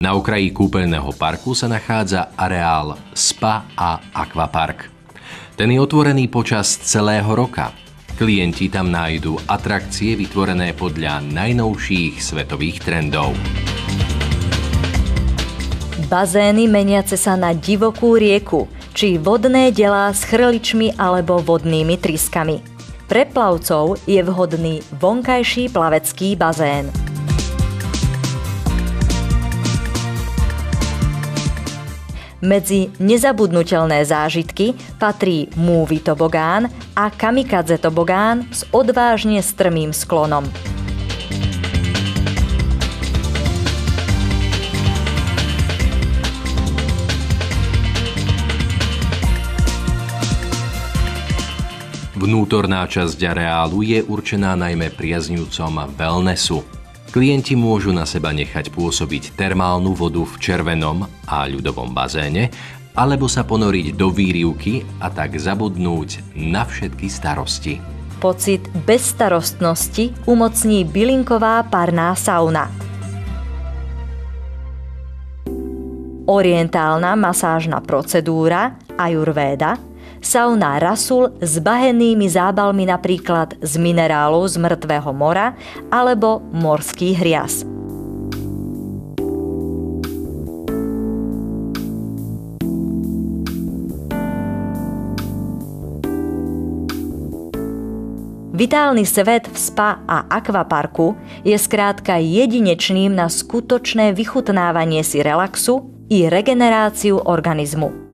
Na okraji kúpeľného parku sa nachádza areál Spa a Aquapark. Ten je otvorený počas celého roka. Klienti tam nájdú atrakcie vytvorené podľa najnovších svetových trendov. Bazény meniace sa na divokú rieku, či vodné delá s chrličmi alebo vodnými tryskami. Pre plavcov je vhodný vonkajší plavecký bazén. Medzi nezabudnutelné zážitky patrí Movie tobogán a Kamikadze tobogán s odvážne strmým sklonom. Vnútorná časť areálu je určená najmä priaznivcom wellnessu. Klienti môžu na seba nechať pôsobiť termálnu vodu v červenom a ľudovom bazéne, alebo sa ponoriť do výrivky a tak zabudnúť na všetky starosti. Pocit bezstarostnosti umocní bylinková parná sauna. Orientálna masážna procedúra Ajurvéda, sauna Rasul s bahennými zábalmi napríklad z minerálov z mŕtvého mora alebo morský hriaz. Vitálny svet v spa a akvaparku je skrátka jedinečným na skutočné vychutnávanie si relaxu i regeneráciu organizmu.